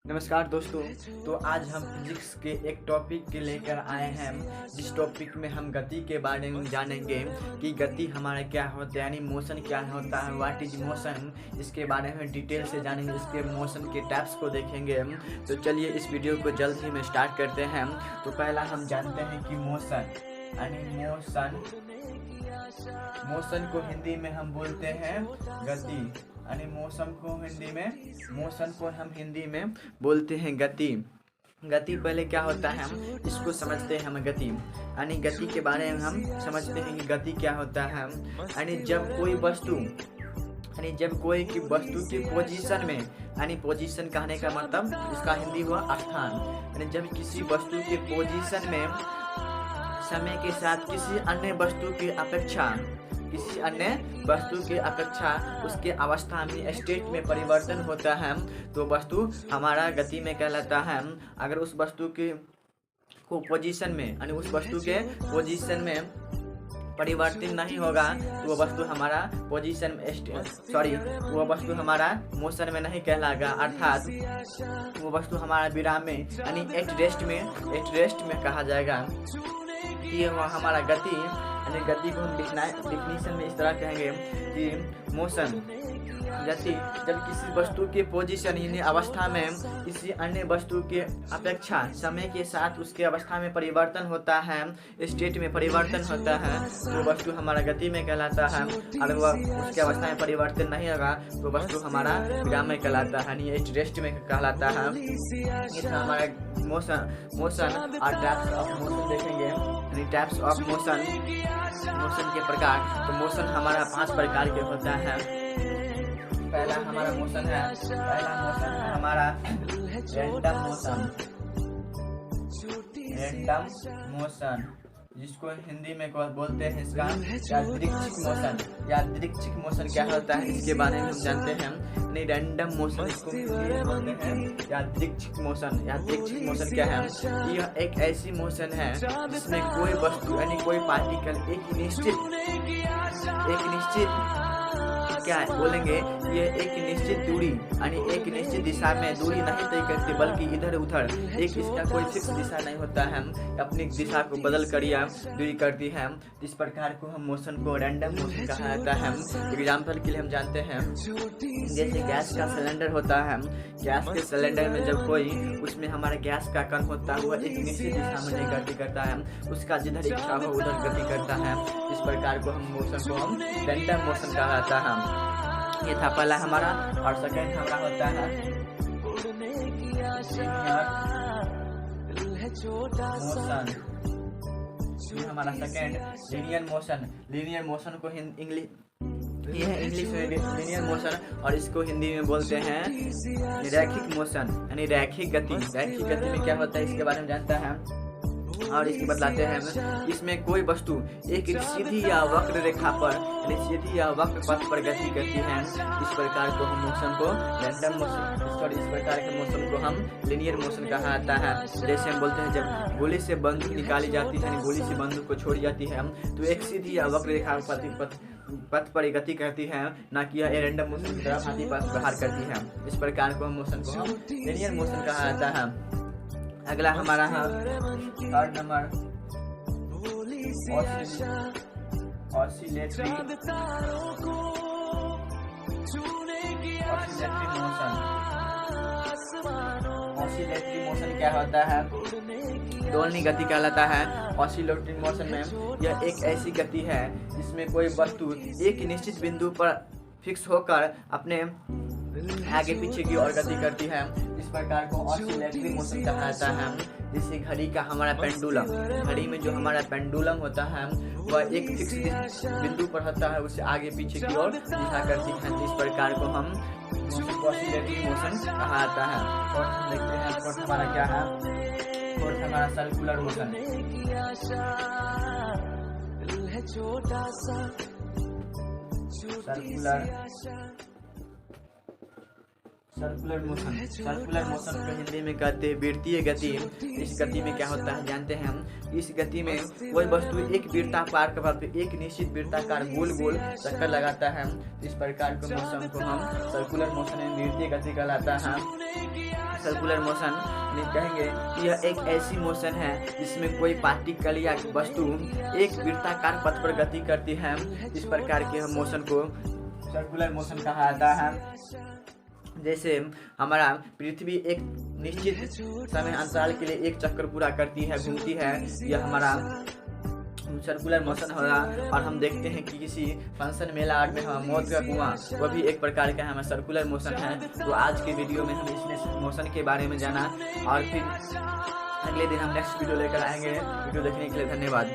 नमस्कार दोस्तों। तो आज हम फिजिक्स के एक टॉपिक के लेकर आए हैं, जिस टॉपिक में हम गति के बारे में जानेंगे कि गति हमारा क्या होता है, यानी मोशन क्या होता है, व्हाट इज मोशन। इसके बारे में डिटेल से जानेंगे, इसके मोशन के टाइप्स को देखेंगे। तो चलिए इस वीडियो को जल्द ही में स्टार्ट करते हैं। तो पहला हम जानते हैं कि मोशन यानी मोशन को हिंदी में हम बोलते हैं गति, यानी मोशन को हम हिंदी में बोलते हैं गति। गति पहले क्या होता है हम इसको समझते हैं। हम गति यानी गति के बारे में हम समझते हैं कि गति क्या होता है। यानी जब कोई वस्तु की पोजीशन में, यानी पोजीशन कहने का मतलब इसका हिंदी हुआ स्थान, यानी जब किसी वस्तु के पोजीशन में समय के साथ किसी अन्य वस्तु की अपेक्षा उसके अवस्था में, स्टेट में परिवर्तन होता है तो वस्तु हमारा गति में कहलाता है। अगर उस वस्तु के पोजीशन में, यानी उस वस्तु के पोजीशन में परिवर्तन नहीं होगा तो वह वस्तु हमारा वो वस्तु हमारा मोशन में नहीं कहलाएगा, अर्थात वो वस्तु हमारा विराम में, यानी एट रेस्ट में कहा जाएगा। ये हुआ हमारा गति। यानी गति को हम डिफिनीशन में इस तरह कहेंगे कि मोशन, गति जब किसी वस्तु के पोजीशन यानी अवस्था में किसी अन्य वस्तु के अपेक्षा समय के साथ उसके अवस्था में परिवर्तन होता है, स्टेट में परिवर्तन होता है तो वस्तु हमारा गति में कहलाता है। अगर वह उसके अवस्था में परिवर्तन नहीं होगा तो वस्तु हमारा विराम में कहलाता है, यानी रेस्ट में कहलाता है। ये था हमारा मोशन और टाइप्स ऑफ मोशन देखेंगे, यानी टाइप्स ऑफ मोशन के प्रकार। तो मोशन हमारा 5 प्रकार के होता है। पहला मोशन है हमारा रैंडम मोशन, जिसको हिंदी में बोलते हैं इसका यादृच्छिक मोशन क्या होता है इसके बारे में हम जानते हैं। नहीं, रैंडम मोशन इसको बोलते हैं यादृच्छिक मोशन क्या है? यह एक ऐसी मोशन है जिसमें कोई वस्तु यानी कोई पार्टिकल एक निश्चित क्या बोलेंगे, ये एक निश्चित दूरी यानी एक निश्चित दिशा में दूरी नहीं तय करती, बल्कि इधर उधर इसका कोई फिक्स दिशा नहीं होता है, अपनी दिशा को बदल कर या दूरी करती है। इस प्रकार को हम मोशन को रैंडम मोशन कहा जाता है। एग्जाम्पल के लिए हम जानते हैं जैसे गैस का सिलेंडर होता है। गैस के सिलेंडर में जब कोई उसमें हमारा गैस का कण होता है, वह एक निश्चित दिशा में नहीं गति करता है, उसका जिधर इच्छा हो उधर गति करता है। इस प्रकार को हम मोशन को रैंडम मोशन कहा जाता है। ये था पहला हमारा। और सेकंड हमारा होता है मोशन। ये हमारा सेकंड लीनियर मोशन को इंग्लिश में लीनियर मोशन, और इसको हिंदी में बोलते हैं रैखिक मोशन, यानी रैखिक गति। रैखिक गति में क्या होता है इसके बारे में जानता है और इसकी बतलाते हैं। इसमें कोई वस्तु एक सीधी या वक्र रेखा पर, यानी सीधी या वक्र पथ पर गति करती है। इस प्रकार को हम मोशन को रैंडम मोशन, इस प्रकार के मोशन को हम लीनियर मोशन कहा जाता है। जैसे हम बोलते हैं जब गोली से बंदूक निकाली जाती है, यानी गोली से बंदूक को छोड़ी जाती है, तो एक सीधी या वक्र रेखा पथ पर गति करती है, ना कि यह रैंडम मोशन की तरह हाथी पथ बाहर करती है। इस प्रकार को हम मोशन को हम लीनियर मोशन कहा जाता है। अगला हमारा है थर्ड नंबर ऑसिलेटरी मोशन क्या होता है? दोलनी गति कहलाता है। ऑसिलेटरी मोशन में यह एक ऐसी गति है जिसमें कोई वस्तु एक निश्चित बिंदु पर फिक्स होकर अपने आगे पीछे की ओर गति करती है। इस प्रकार को ऑसिलेटरी मोशन कहा जाता है। जैसे घड़ी का हमारा पेंडुलम, घड़ी में जो हमारा पेंडुलम होता है वह एक फिक्स बिंदु पर होता है, उसे आगे पीछे की ओर दिशा करती है। इस प्रकार को हम ऑसिलेटरी मोशन कहा जाता है। फोर्थ देखते हैं, फोर्थ हमारा क्या है? फोर्थ हमारा circular motion. Circular motion, circular motion को हिंदी में कहते हैं वृत्तीय गति। इस गति में क्या होता है जानते हैं हम। इस गति में कोई वस्तु एक वृत्ताकार के एक निश्चित वृत्ताकार गोल गोल चक्कर लगाता है। इस प्रकार के मोशन को हम सर्कुलर मोशन में वृत्तीय गति कहलाता है। सर्कुलर मोशन कहेंगे कि यह एक ऐसी मोशन है जिसमें कोई पार्टिकल या वस्तु एक वृत्ताकार पथ पर गति करती है। इस प्रकार के हम मोशन को सर्कुलर मोशन कहा जाता है। जैसे हमारा पृथ्वी एक निश्चित समय अंतराल के लिए एक चक्कर पूरा करती है, घूमती है, यह हमारा सर्कुलर मोशन होगा। और हम देखते हैं कि किसी फंक्शन मेला आर्ट में हम मौत का कुआं, वह भी एक प्रकार का हमारा सर्कुलर मोशन है। तो आज की वीडियो में हम इस मोशन के बारे में जाना और फिर अगले दिन हम नेक्स्ट वीडियो लेकर आएंगे। वीडियो देखने के लिए धन्यवाद।